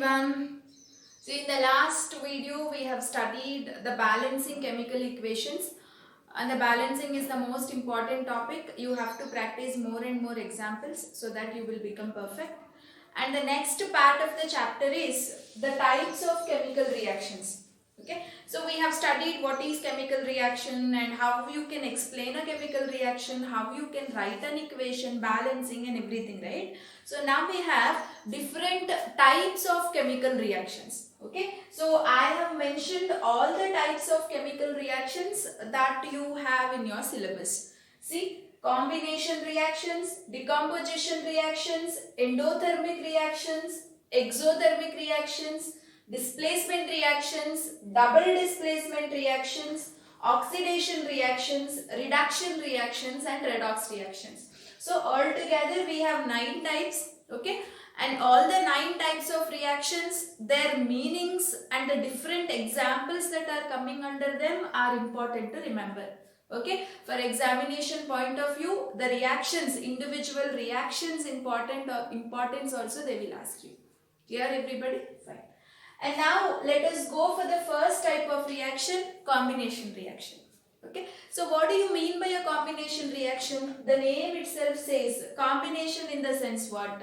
everyone. So in the last video we have studied the balancing chemical equations, and the balancing is the most important topic. You have to practice more and more examples so that you will become perfect. And the next part of the chapter is the types of chemical reactions. Okay, so we have studied what is chemical reaction and how you can explain a chemical reaction, how you can write an equation, balancing and everything, right? So now we have different types of chemical reactions. Okay, so I have mentioned all the types of chemical reactions that you have in your syllabus. See, combination reactions, decomposition reactions, endothermic reactions, exothermic reactions, displacement reactions, double displacement reactions, oxidation reactions, reduction reactions and redox reactions. So altogether we have 9 types, okay, and all the 9 types of reactions, their meanings and the different examples that are coming under them are important to remember. Okay, for examination point of view, the reactions, individual reactions importance also they will ask you. Clear everybody? Fine. And now let us go for the first type of reaction, combination reaction. Okay, so what do you mean by a combination reaction? The name itself says combination in the sense what?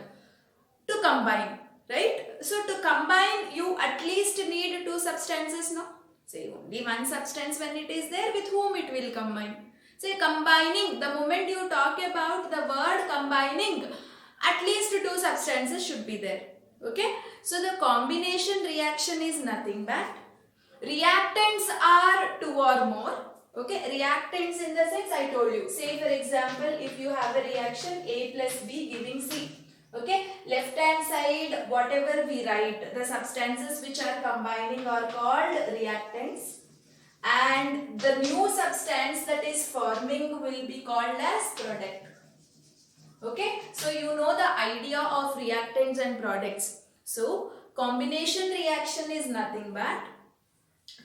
To combine, right? So to combine, you at least need 2 substances, no? Say only one substance when it is there, with whom it will combine. Say combining, the moment you talk about the word combining, at least 2 substances should be there. Okay, so the combination reaction is nothing but reactants are 2 or more. Okay, reactants in the sense I told you. Say for example, if you have a reaction A plus B giving C. Okay, left hand side whatever we write, the substances which are combining are called reactants, and the new substance that is forming will be called as product. Okay, so you know the idea of reactants and products. So combination reaction is nothing but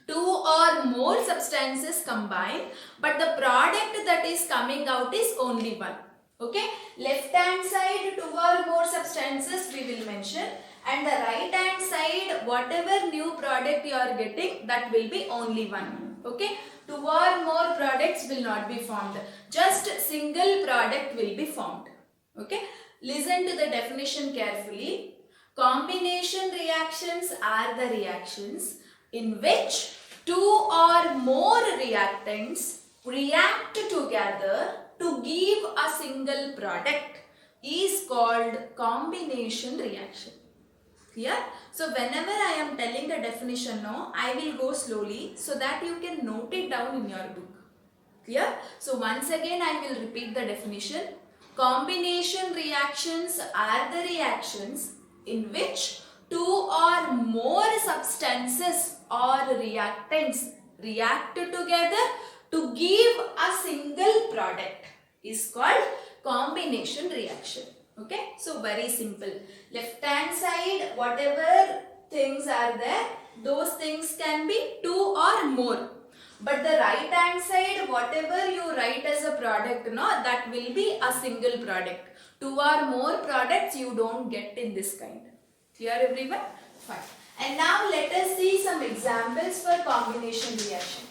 2 or more substances combine, but the product that is coming out is only one. Okay, left hand side 2 or more substances we will mention, and the right hand side whatever new product you are getting, that will be only one. Okay, 2 or more products will not be formed, just single product will be formed. Okay, listen to the definition carefully. Combination reactions are the reactions in which 2 or more reactants react together to give a single product is called combination reaction. Clear? So whenever I am telling the definition now, I will go slowly so that you can note it down in your book. Clear? So once again I will repeat the definition. Combination reactions are the reactions in which 2 or more substances or reactants react together to give a single product is called combination reaction. Okay, so very simple. Left hand side whatever things are there, those things can be 2 or more. But the right hand side, whatever you write as a product, no, that will be a single product. 2 or more products you don't get in this kind. Clear everyone? Fine. And now let us see some examples for combination reaction.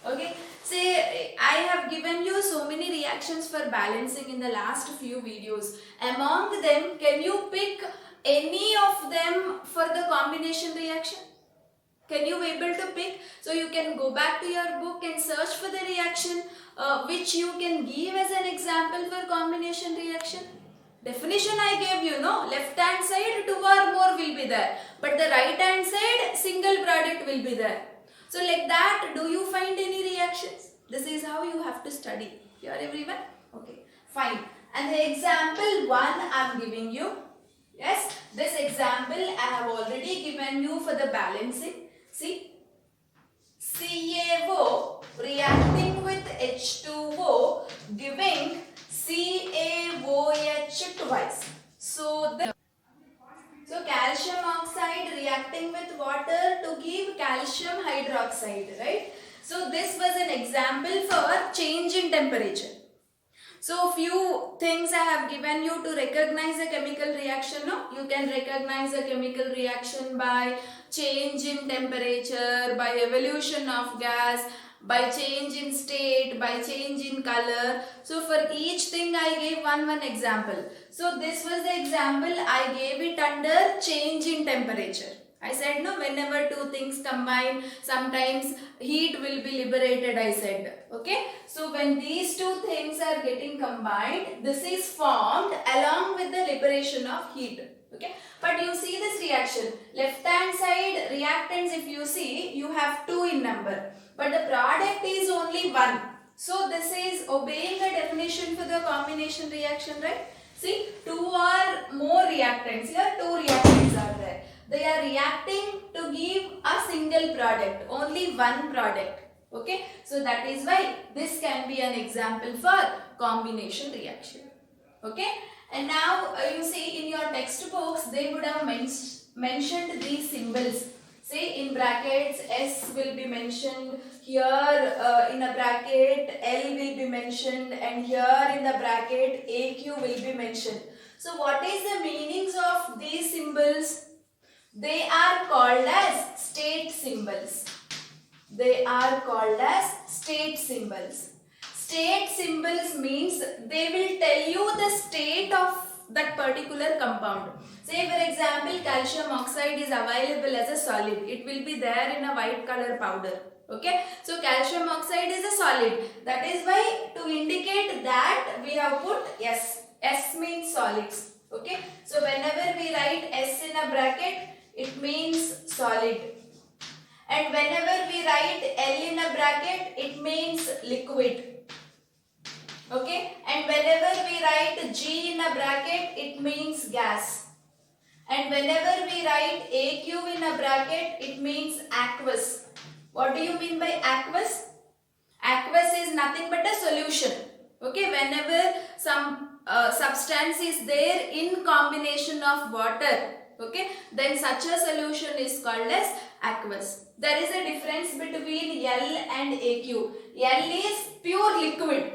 Okay. Say I have given you so many reactions for balancing in the last few videos. Among them, can you pick any of them for the combination reaction? Can you be able to pick? So you can go back to your book and search for the reaction which you can give as an example for combination reaction. Definition I gave you, no? Left hand side 2 or more will be there, but the right hand side single product will be there. So like that, do you find any reactions? This is how you have to study. Here everyone? Okay, fine. And the example 1 I am giving you. Yes, this example I have already given you for the balancing. See, CaO reacting with H2O giving CaOH twice. So calcium oxide reacting with water to give calcium hydroxide, right? So this was an example for change in temperature. So few things I have given you to recognize a chemical reaction. No? You can recognize a chemical reaction by change in temperature, by evolution of gas, by change in state, by change in color. So for each thing I gave one example. So this was the example I gave it under change in temperature. I said no, whenever two things combine, sometimes heat will be liberated, I said. Okay. So when these two things are getting combined, this is formed along with the liberation of heat. Okay. But you see this reaction. Left hand side reactants, if you see, you have 2 in number. But the product is only 1. So this is obeying the definition for the combination reaction, right? See, 2 or more reactants. Here 2 reactants are there. They are reacting to give a single product, only one product. Okay, so that is why this can be an example for combination reaction. Okay, and now you see in your textbooks they would have mentioned these symbols. Say in brackets S will be mentioned, here in a bracket L will be mentioned, and here in the bracket AQ will be mentioned. So what is the meanings of these symbols? They are called as state symbols. They are called as state symbols. State symbols means they will tell you the state of that particular compound. Say for example, calcium oxide is available as a solid. It will be there in a white color powder. Okay. So calcium oxide is a solid. That is why to indicate that we have put S. S means solids. Okay. So whenever we write S in a bracket, it means solid. And whenever we write L in a bracket, it means liquid. Okay. And whenever we write G in a bracket, it means gas. And whenever we write AQ in a bracket, it means aqueous. What do you mean by aqueous? Aqueous is nothing but a solution. Okay. Whenever some substance is there in combination of water, okay, then such a solution is called as aqueous. There is a difference between L and AQ. L is pure liquid.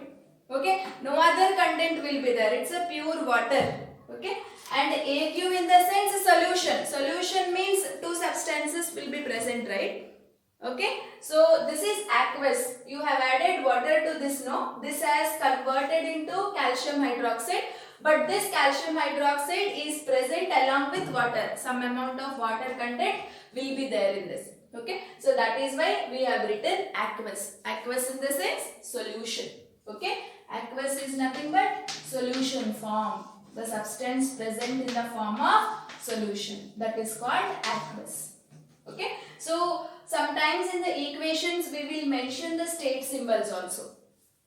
Okay, no other content will be there. It's a pure water. Okay, and AQ in the sense solution. Solution means two substances will be present, right? Okay, so this is aqueous. You have added water to this, no? This has converted into calcium hydroxide. But this calcium hydroxide is present along with water. Some amount of water content will be there in this. Okay. So that is why we have written aqueous. Aqueous in the sense solution. Okay. Aqueous is nothing but solution form. The substance present in the form of solution. That is called aqueous. Okay. So sometimes in the equations we will mention the state symbols also.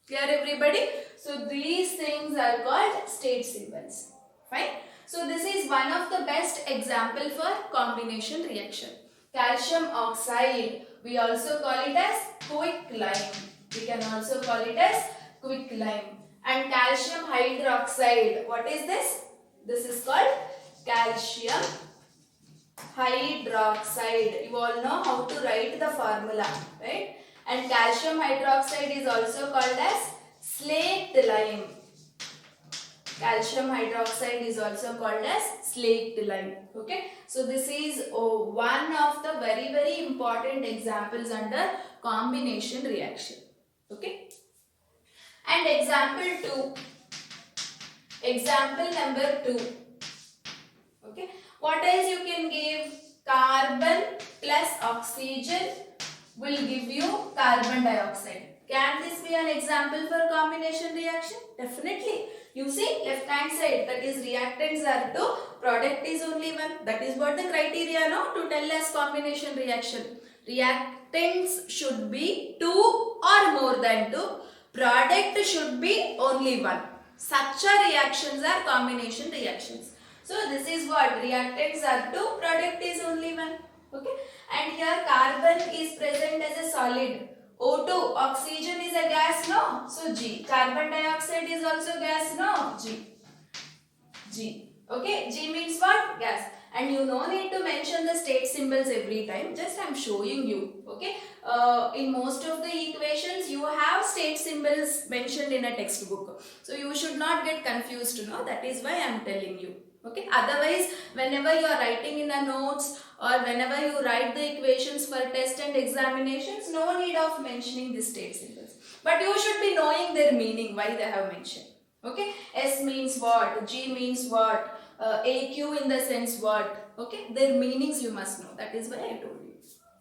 Clear everybody? So these things are called state symbols. Fine. So this is one of the best example for combination reaction. Calcium oxide, we also call it as quicklime. We can also call it as quicklime. And calcium hydroxide, what is this? This is called calcium hydroxide. You all know how to write the formula, right? And calcium hydroxide is also called as slaked lime. Calcium hydroxide is also called as slaked lime. Okay. So this is one of the very important examples under combination reaction. Okay. And example 2. Example number 2. Okay. What else you can give? Carbon plus oxygen will give you carbon dioxide. Can this be an example for combination reaction? Definitely. You see left hand side, that is reactants are 2, product is only 1. That is what the criteria no to tell us combination reaction. Reactants should be 2 or more than 2. Product should be only 1. Such a reactions are combination reactions. So this is what reactants are 2, product is only 1. Okay. And here carbon is present as a solid. O2, oxygen is a gas, no? So G. Carbon dioxide is also gas, no? G. G. Okay. G means what? Gas. and you no need to mention the state symbols every time. Just I am showing you. Okay. In most of the equations you have state symbols mentioned in a textbook. So you should not get confused. No, that is why I am telling you. Okay. Otherwise, whenever you are writing in a notes or whenever you write the equations for test and examinations, no need of mentioning the state symbols. But you should be knowing their meaning, why they have mentioned. Okay. S means what? G means what? AQ in the sense what? Okay. Their meanings you must know. That is why I told you.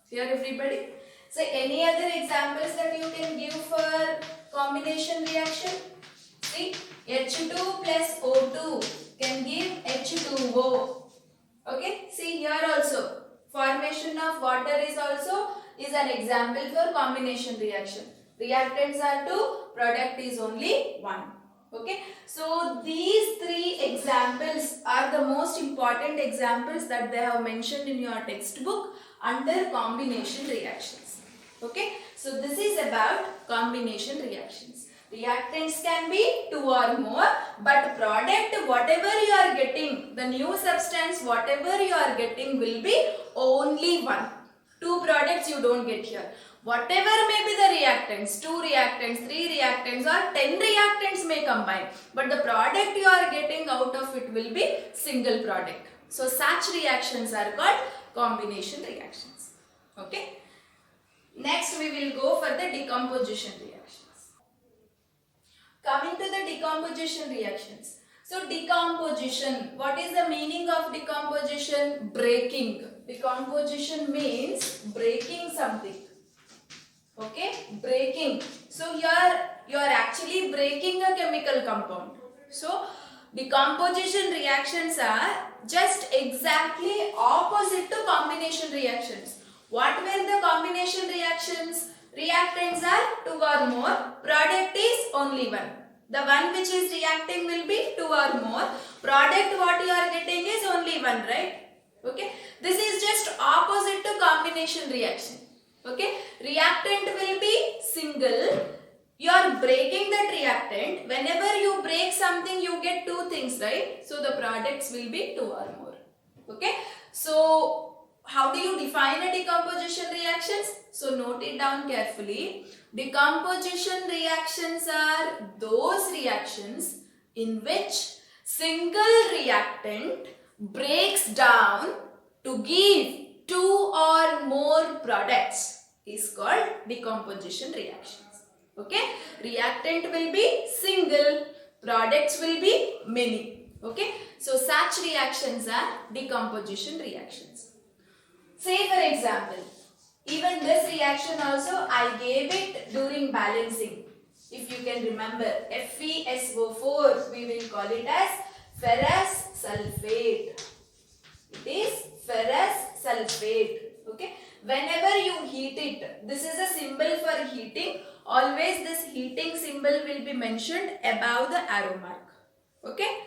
Here everybody. So any other examples that you can give for combination reaction? See, H2 plus O2 can give H2O. Okay, see here also formation of water is an example for combination reaction. Reactants are 2, product is only 1. Okay, so these 3 examples are the most important examples that they have mentioned in your textbook under combination reactions. Okay, so this is about combination reactions. Reactants can be 2 or more, but product whatever you are getting, the new substance whatever you are getting will be only 1. 2 products you don't get here. Whatever may be the reactants, 2 reactants, 3 reactants or 10 reactants may combine, but the product you are getting out of it will be single product. So such reactions are called combination reactions. Okay. Next we will go for the decomposition reactions. Coming to the decomposition reactions. So decomposition, what is the meaning of decomposition? Breaking. Decomposition means breaking something. Okay, breaking. So here you are actually breaking a chemical compound. So decomposition reactions are just exactly opposite to combination reactions. What were the combination reactions? Reactants are 2 or more, product is only 1. The one which is reacting will be 2 or more, product what you are getting is only 1, right? Okay, this is just opposite to combination reaction. Okay, reactant will be single, you are breaking that reactant. Whenever you break something you get 2 things, right? So the products will be 2 or more. Okay, so how do you define a decomposition reactions? So note it down carefully. Decomposition reactions are those reactions in which single reactant breaks down to give 2 or more products is called decomposition reactions. Okay, reactant will be single, products will be many. Okay, so such reactions are decomposition reactions. Say for example, even this reaction also I gave it during balancing. If you can remember, FeSO4, we will call it as ferrous sulfate. It is ferrous sulfate. Okay. Whenever you heat it, this is a symbol for heating. Always this heating symbol will be mentioned above the arrow mark. Okay.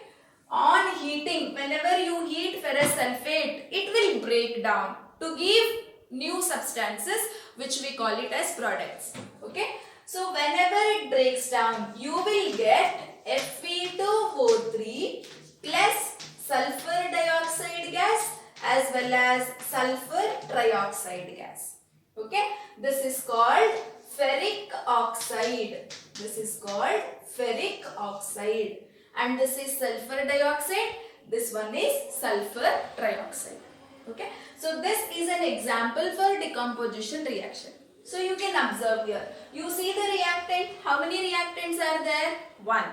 On heating, whenever you heat ferrous sulfate, it will break down to give new substances which we call it as products. Okay. So whenever it breaks down, you will get Fe2O3 plus sulfur dioxide gas as well as sulfur trioxide gas. Okay. This is called ferric oxide. This is called ferric oxide. And this is sulfur dioxide. This one is sulfur trioxide. Okay. So this is an example for decomposition reaction. So you can observe here. You see the reactant. How many reactants are there? 1.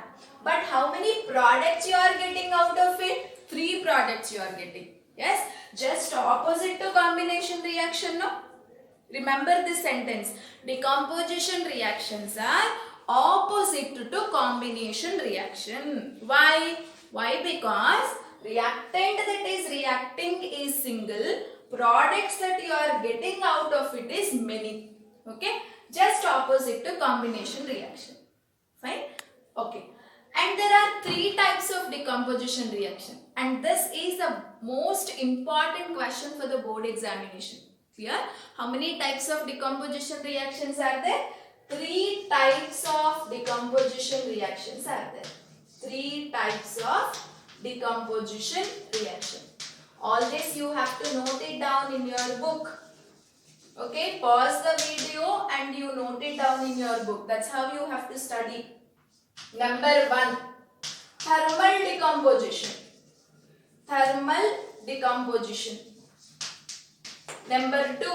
But how many products you are getting out of it? 3 products you are getting. Yes. Just opposite to combination reaction, no? Remember this sentence. Decomposition reactions are opposite to combination reaction. Why? Why? Because reactant that is reacting is single, products that you are getting out of it is many. Okay, just opposite to combination reaction. Fine. Okay, and there are 3 types of decomposition reaction, and this is the most important question for the board examination. Clear? How many types of decomposition reactions are there? 3 types of decomposition reactions are there. 3 types of decomposition reaction. All this you have to note it down in your book. Okay, pause the video and you note it down in your book. That's how you have to study. Number 1, thermal decomposition. Thermal decomposition. Number 2,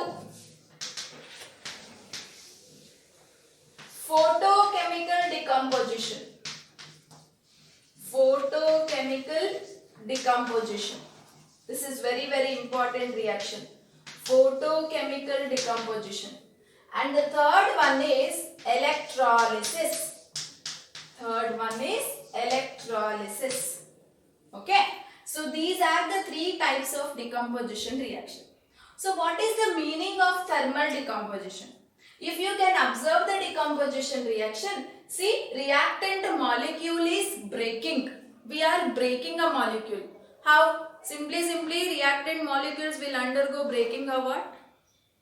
photochemical decomposition. Photochemical decomposition. This is very, very important reaction. Photochemical decomposition. And the third one is electrolysis. Third one is electrolysis. Okay. So these are the 3 types of decomposition reaction. So what is the meaning of thermal decomposition? If you can observe the decomposition reaction, see, reactant molecule is breaking. We are breaking a molecule. How? Simply reactant molecules will undergo breaking or what?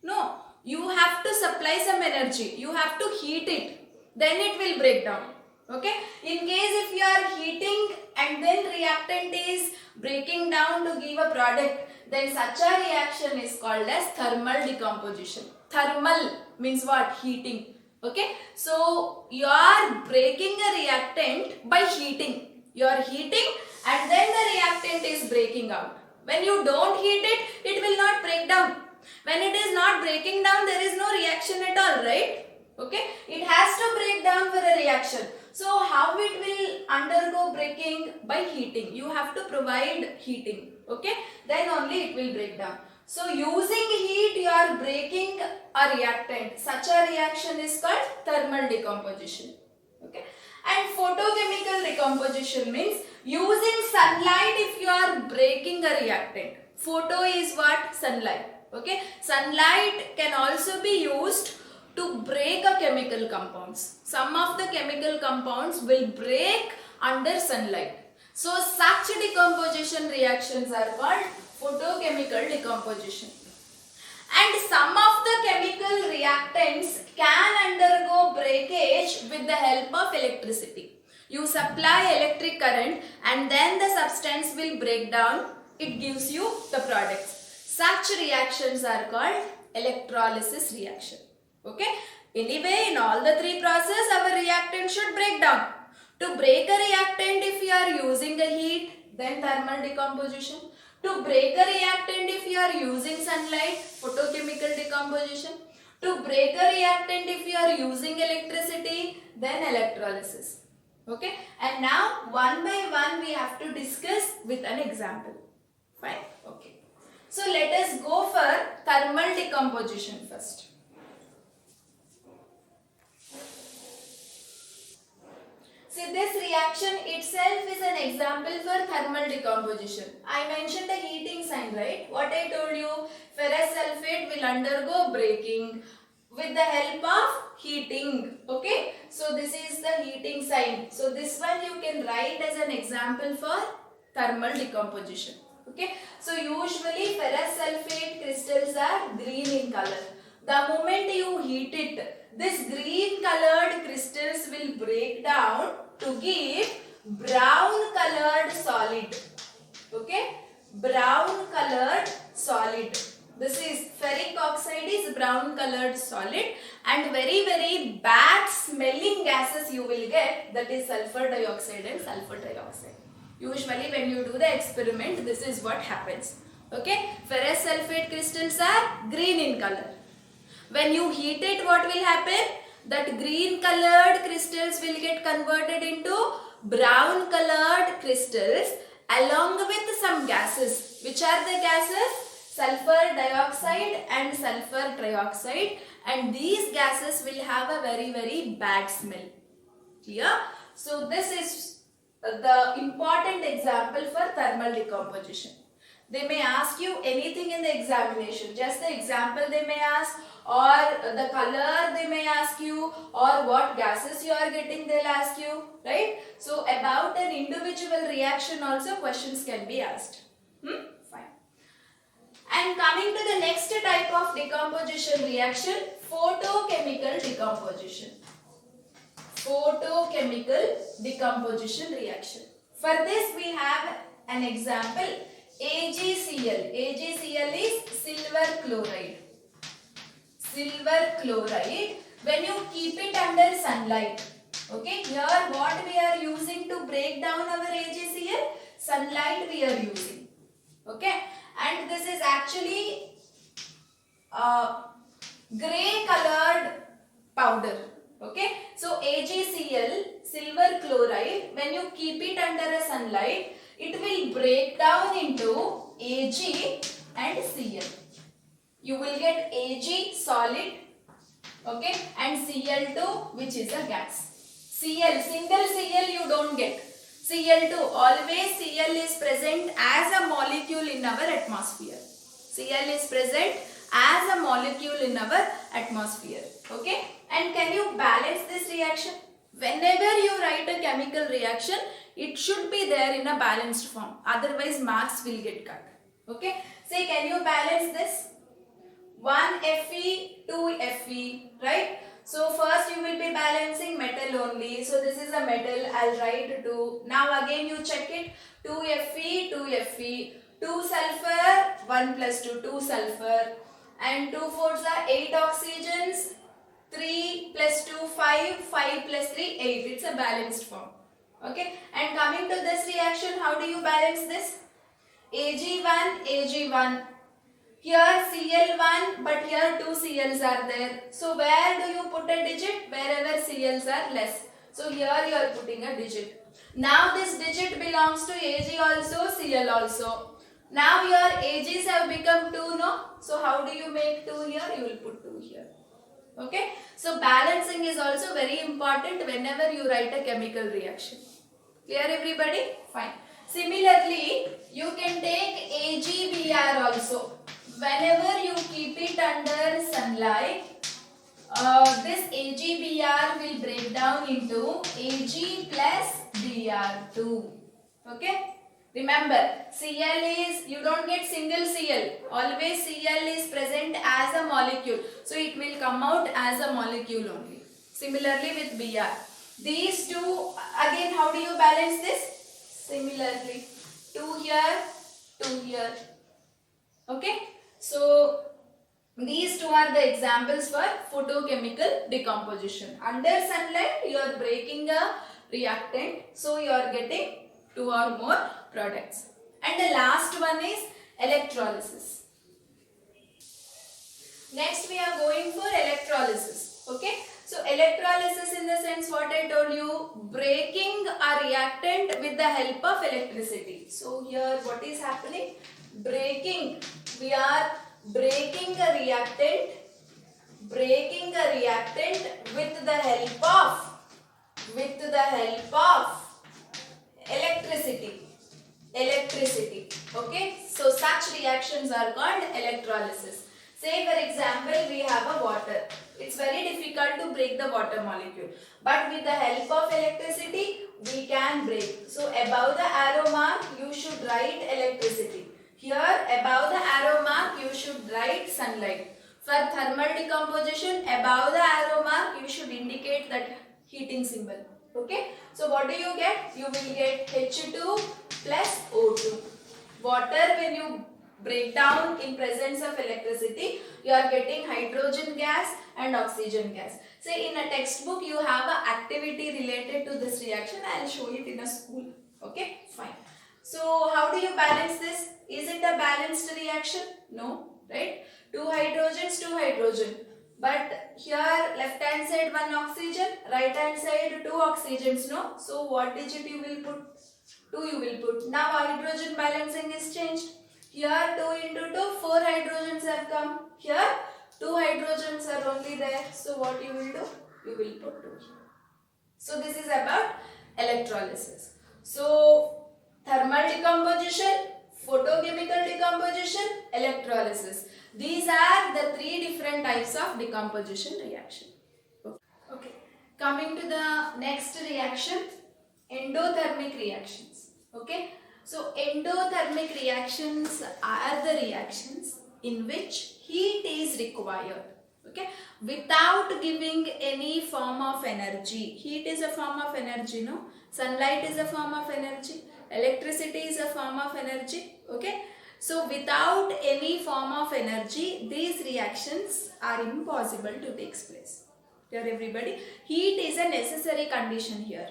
No. You have to supply some energy. You have to heat it. Then it will break down. Okay. In case if you are heating and then reactant is breaking down to give a product, then such a reaction is called as thermal decomposition. Thermal means what? Heating. Okay. So you are breaking a reactant by heating. You are heating and then the reactant is breaking out. When you don't heat it, it will not break down. When it is not breaking down, there is no reaction at all, right? Okay. It has to break down for a reaction. So how it will undergo breaking? By heating. You have to provide heating. Okay. Then only it will break down. So using heat, you are breaking a reactant. Such a reaction is called thermal decomposition. Okay. And photochemical decomposition means using sunlight if you are breaking a reactant. Photo is what? Sunlight. Okay. Sunlight can also be used to break a chemical compounds. Some of the chemical compounds will break under sunlight. So such decomposition reactions are called photochemical decomposition. And some of the chemical reactants can undergo breakage with the help of electricity. You supply electric current and then the substance will break down. It gives you the products. Such reactions are called electrolysis reaction. Okay. Anyway, in all the 3 processes, our reactant should break down. To break a reactant, if you are using a heat, then thermal decomposition. To break a reactant, if you are using sunlight, photochemical decomposition. To break a reactant, if you are using electricity, then electrolysis. Okay. And now, one by one, we have to discuss with an example. Fine. Okay. So, let us go for thermal decomposition first. See, this reaction itself is an example for thermal decomposition. I mentioned the heating sign, right? What I told you, ferrous sulfate will undergo breaking with the help of heating. Okay. So, this is the heating sign. So, this one you can write as an example for thermal decomposition. Okay. So, usually ferrous sulfate crystals are green in color. The moment you heat it, this green colored crystals will break down to give brown colored solid. Okay. Brown colored solid. This is ferric oxide is brown colored solid and very bad smelling gases you will get, that is sulfur dioxide and sulfur trioxide. Usually when you do the experiment, this is what happens. Okay. Ferrous sulfate crystals are green in color. When you heat it, what will happen? That green colored crystals will get converted into brown colored crystals along with some gases. Which are the gases? Sulfur dioxide and sulfur trioxide, and these gases will have a very bad smell. Clear? So this is the important example for thermal decomposition. They may ask you anything in the examination, just the example they may ask, or the color they may ask you, or what gases you are getting they'll ask you, right? So about an individual reaction also questions can be asked. Fine. And coming to the next type of decomposition reaction, photochemical decomposition. Photochemical decomposition reaction. For this we have an example, AgCl. AgCl is silver chloride. Silver chloride. When you keep it under sunlight, okay, here what we are using to break down our AgCl? Sunlight we are using, okay, and this is actually grey colored powder, okay. So AgCl, silver chloride, when you keep it under a sunlight, it will break down into Ag and Cl. You will get Ag solid, okay, and Cl2 which is a gas. Cl, single Cl you don't get. Cl2, always Cl is present as a molecule in our atmosphere. Cl is present as a molecule in our atmosphere, okay. And can you balance this reaction? Whenever you write a chemical reaction, it should be there in a balanced form, otherwise marks will get cut, okay. Say, can you balance this? 1 Fe, 2 Fe, right? So first you will be balancing metal only. So this is a metal, I'll write 2. Now again you check it, 2 Fe, 2 Fe, 2 sulfur, 1 plus 2, 2 sulfur, and 2 fours are 8 oxygens, 3 plus 2, 5, 5 plus 3, 8. It's a balanced form, okay. And coming to this reaction, how do you balance this? Ag1, Ag1. Here Cl1, but here 2 Cls are there. So where do you put a digit? Wherever Cls are less. So here you are putting a digit. Now this digit belongs to Ag also, Cl also. Now your Ags have become 2, no? So how do you make 2 here? You will put 2 here. Okay? So balancing is also very important whenever you write a chemical reaction. Clear everybody? Fine. Similarly, you can take AgBr also. Whenever you keep it under sunlight, this AgBr will break down into Ag plus Br2. Okay? Remember, Cl is, you don't get single Cl. Always Cl is present as a molecule. So it will come out as a molecule only. Similarly with Br. These two, again how do you balance this? Similarly, 2 here, 2 here. Okay? So these two are the examples for photochemical decomposition. Under sunlight you are breaking a reactant, so you are getting 2 or more products. And the last one is electrolysis. Next we are going for electrolysis. Okay. So electrolysis in the sense what I told you, breaking a reactant with the help of electricity. So here what is happening? Breaking. We are breaking a reactant with the help of electricity. Okay. So such reactions are called electrolysis. Say for example, we have a water. It's very difficult to break the water molecule. But with the help of electricity, we can break. So above the arrow mark, you should write electricity. Here above the arrow mark, you should write sunlight. For thermal decomposition, above the arrow mark, you should indicate that heating symbol. Okay. So what do you get? You will get H2 plus O2. Water, when you break down in presence of electricity, you are getting hydrogen gas and oxygen gas. Say in a textbook you have an activity related to this reaction. I will show it in a school. Okay, fine. So how do you balance this? Is it a balanced reaction? No, right? 2 hydrogens, 2 hydrogen. But here left hand side 1 oxygen, right hand side 2 oxygens, no? So what digit you will put? 2 you will put. Now hydrogen balancing is changed. Here 2 into 2, 4 hydrogens have come. Here 2 hydrogens are only there. So what you will do? You will put 2 here. So this is about electrolysis. So thermal decomposition, photochemical decomposition, electrolysis. These are the 3 different types of decomposition reaction. Okay. Coming to the next reaction, endothermic reactions. Okay. So endothermic reactions are the reactions in which heat is required, okay, without giving any form of energy. Heat is a form of energy, no? Sunlight is a form of energy. Electricity is a form of energy. Okay, so without any form of energy, these reactions are impossible to take place. Here everybody, heat is a necessary condition here.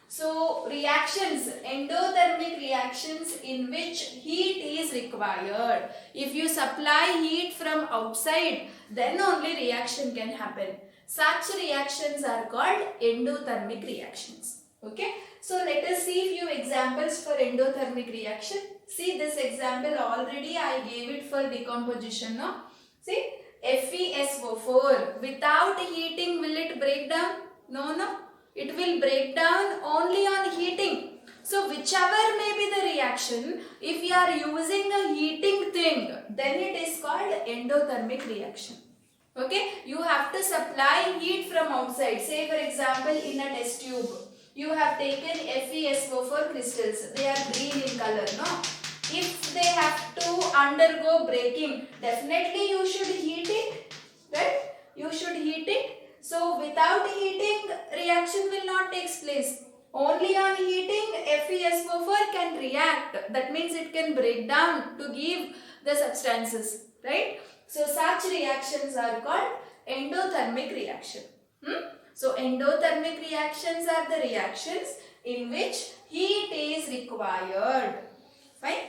So reactions, endothermic reactions in which heat is required. If you supply heat from outside, then only reaction can happen. Such reactions are called endothermic reactions. Okay, so let us see few examples for endothermic reaction. See this example already I gave it for decomposition. No? See FeSO4, without heating will it break down? No. It will break down only on heating. So whichever may be the reaction, if you are using a heating thing, then it is called endothermic reaction. Okay, you have to supply heat from outside. Say for example in a test tube, you have taken FeSO4 crystals. They are green in color, no? If they have to undergo breaking, definitely you should heat it, right? You should heat it. So without heating, reaction will not take place. Only on heating, FeSO4 can react. That means it can break down to give the substances, right? So such reactions are called endothermic reaction. So endothermic reactions are the reactions in which heat is required. Fine.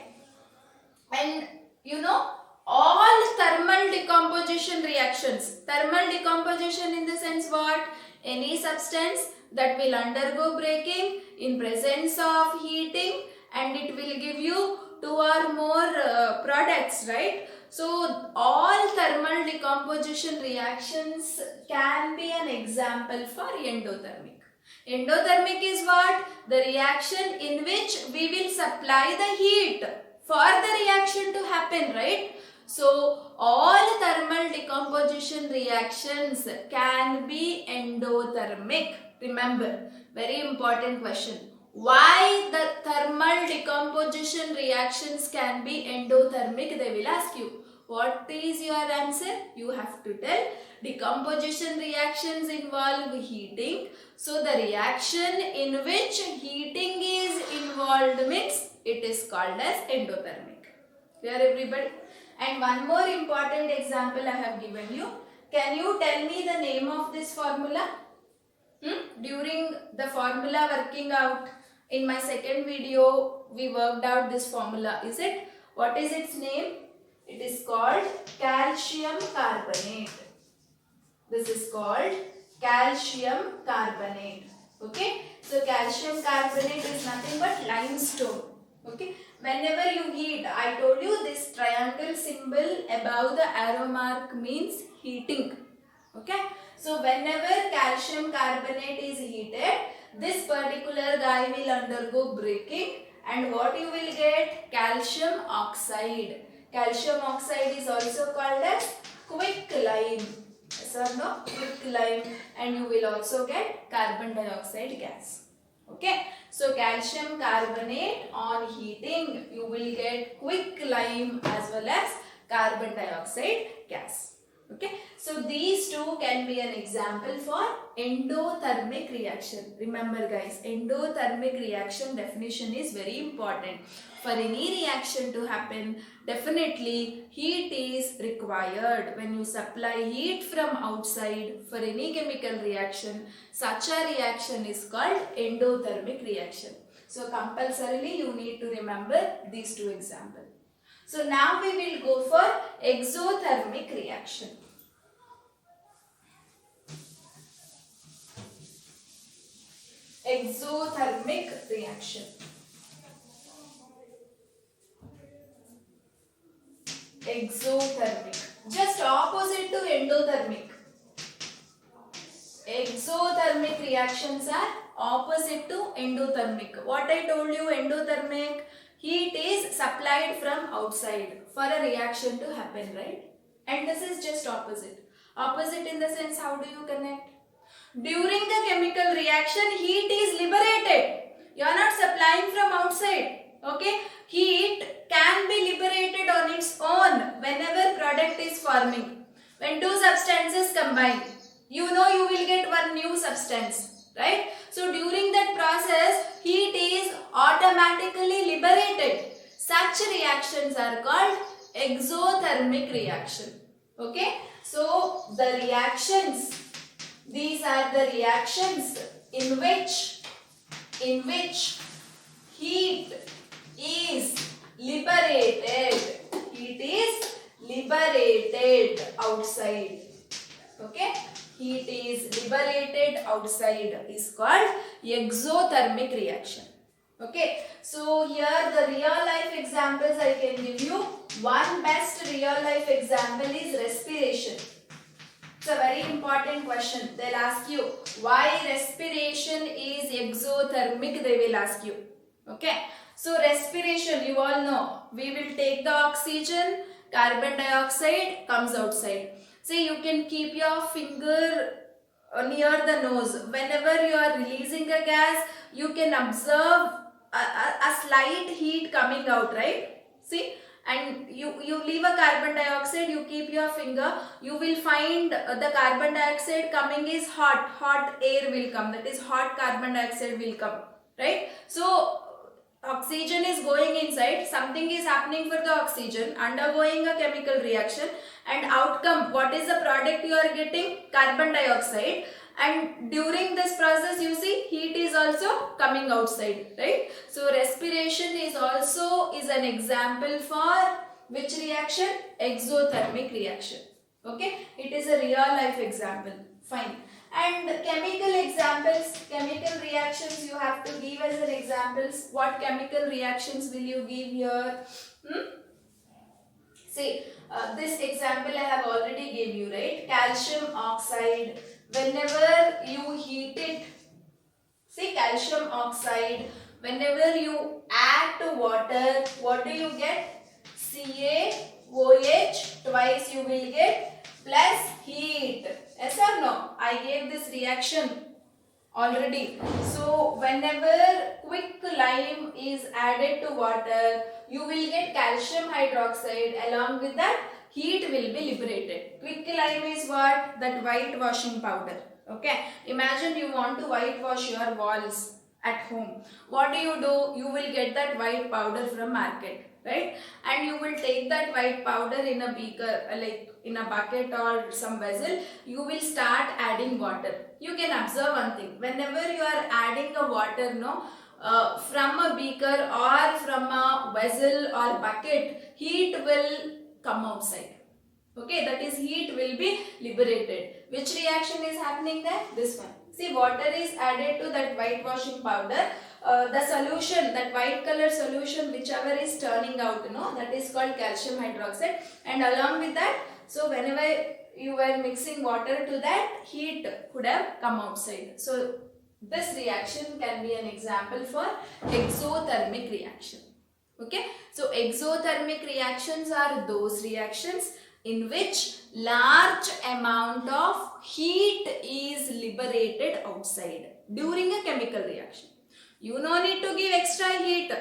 And you know, all thermal decomposition reactions. Thermal decomposition in the sense what? Any substance that will undergo breaking in presence of heating and it will give you two or more products, right? So all thermal decomposition reactions can be an example for endothermic. Endothermic is what? The reaction in which we will supply the heat for the reaction to happen, right? So all thermal decomposition reactions can be endothermic. Remember, very important question. Why the thermal decomposition reactions can be endothermic? They will ask you. What is your answer? You have to tell. Decomposition reactions involve heating. So the reaction in which heating is involved means it is called as endothermic. Clear everybody? And one more important example I have given you. Can you tell me the name of this formula? During the formula working out, in my second video, we worked out this formula. Is it? What is its name? It is called calcium carbonate. This is called calcium carbonate. Okay. So calcium carbonate is nothing but limestone. Okay. Whenever you heat, I told you this triangle symbol above the arrow mark means heating. Okay. So whenever calcium carbonate is heated, this particular guy will undergo breaking and what you will get? Calcium oxide. Calcium oxide is also called as quicklime. Yes or no? Quicklime, and you will also get carbon dioxide gas. Okay. So calcium carbonate on heating, you will get quicklime as well as carbon dioxide gas. Okay, so these two can be an example for endothermic reaction. Remember guys, endothermic reaction definition is very important. For any reaction to happen, definitely heat is required. When you supply heat from outside for any chemical reaction, such a reaction is called endothermic reaction. So compulsorily you need to remember these two examples. So now we will go for exothermic reaction. Exothermic reaction. Exothermic. Just opposite to endothermic. Exothermic reactions are opposite to endothermic. What I told you, endothermic, heat is supplied from outside for a reaction to happen, right? And this is just opposite. Opposite in the sense, how do you connect? During the chemical reaction, heat is liberated. You are not supplying from outside. Okay? Heat can be liberated on its own whenever product is forming. When two substances combine, you know you will get one new substance, right? So during that process, heat is automatically liberated. Such reactions are called exothermic reaction. Okay, so the reactions, these are the reactions in which heat is liberated. Heat is liberated outside. Okay, heat is liberated outside is called exothermic reaction. Okay, so here the real life examples I can give you. One best real life example is respiration. It's a very important question. They'll ask you why respiration is exothermic. They will ask you. Okay, so respiration, you all know, we will take the oxygen, carbon dioxide comes outside. See, you can keep your finger near the nose. Whenever you are releasing a gas, you can observe a slight heat coming out, right? See, and you leave a carbon dioxide, you keep your finger, you will find the carbon dioxide coming is hot air will come, that is hot carbon dioxide will come, right? So oxygen is going inside, something is happening for the oxygen, undergoing a chemical reaction, and outcome, what is the product you are getting? Carbon dioxide. And during this process, you see, heat is also coming outside, right? So respiration is also an example for which reaction? Exothermic reaction. Okay, it is a real life example. Fine. And chemical examples, chemical reactions you have to give as an examples. What chemical reactions will you give here? See, this example I have already gave you, right? Calcium oxide. Whenever you heat it, see, calcium oxide, whenever you add to water, what do you get? CaOH, twice you will get, plus heat. Yes or no? I gave this reaction already. So whenever quick lime is added to water, you will get calcium hydroxide. Along with that, heat will be liberated. Quick lime is what? That whitewashing powder. Okay, imagine you want to whitewash your walls at home. What do? You will get that white powder from market, right? And you will take that white powder in a beaker, like in a bucket or some vessel. You will start adding water. You can observe one thing. Whenever you are adding a water, from a beaker or from a vessel or bucket, heat will come outside. Okay, that is, heat will be liberated. Which reaction is happening there? This one. See, water is added to that whitewashing powder. The solution, that white color solution, whichever is turning out, that is called calcium hydroxide. And along with that, so whenever you were mixing water to that, heat could have come outside. So this reaction can be an example for exothermic reaction. Okay, so exothermic reactions are those reactions in which large amount of heat is liberated outside during a chemical reaction. You no need to give extra heat.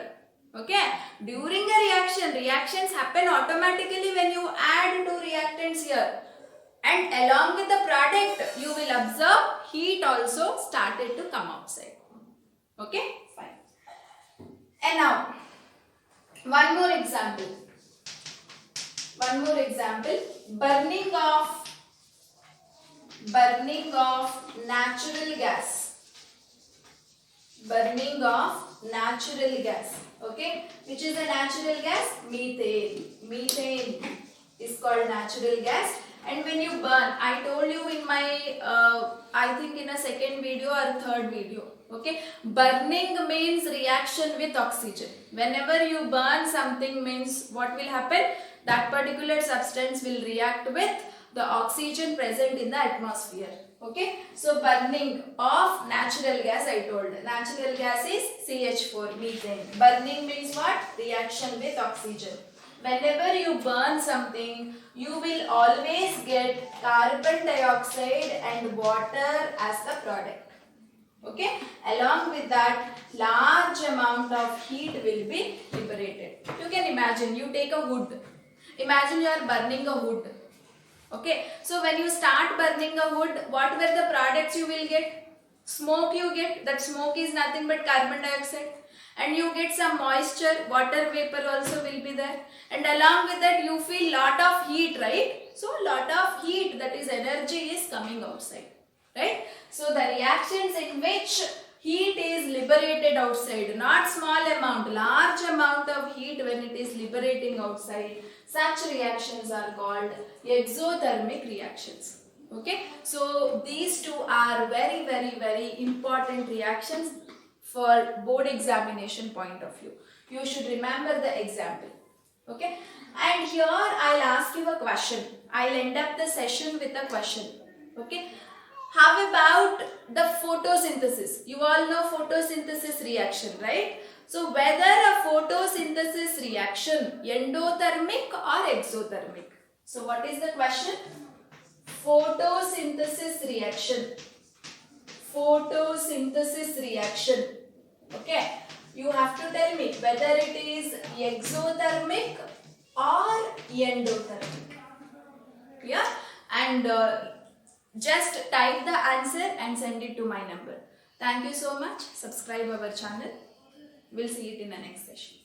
Okay, during a reaction, reactions happen automatically when you add two reactants here. And along with the product, you will observe heat also started to come outside. Okay, fine. And now, one more example. Burning of natural gas. Burning of natural gas. Okay, which is a natural gas? Methane. Methane is called natural gas. And when you burn, I told you in my, I think in a second video or third video. Okay, burning means reaction with oxygen. Whenever you burn something means what will happen? That particular substance will react with the oxygen present in the atmosphere. Okay, so burning of natural gas, I told. Natural gas is CH4, methane. Burning means what? Reaction with oxygen. Whenever you burn something, you will always get carbon dioxide and water as the product. Okay, along with that, large amount of heat will be liberated. You can imagine, you take a wood. Imagine you are burning a wood. Okay, so when you start burning a wood, what were the products you will get? Smoke you get. That smoke is nothing but carbon dioxide. and you get some moisture, water vapor also will be there, and along with that you feel lot of heat, right? So lot of heat, that is energy, is coming outside, right? So the reactions in which heat is liberated outside, not small amount, large amount of heat when it is liberating outside, such reactions are called exothermic reactions. Okay, so these two are very important reactions for board examination point of view. You should remember the example. Okay, and here I'll ask you a question. I'll end up the session with a question. Okay, how about the photosynthesis? You all know photosynthesis reaction, right? So whether a photosynthesis reaction endothermic or exothermic? So what is the question? Photosynthesis reaction. Photosynthesis reaction. Okay. You have to tell me whether it is exothermic or endothermic. Yeah. And just type the answer and send it to my number. Thank you so much. Subscribe our channel. We'll see it in the next session.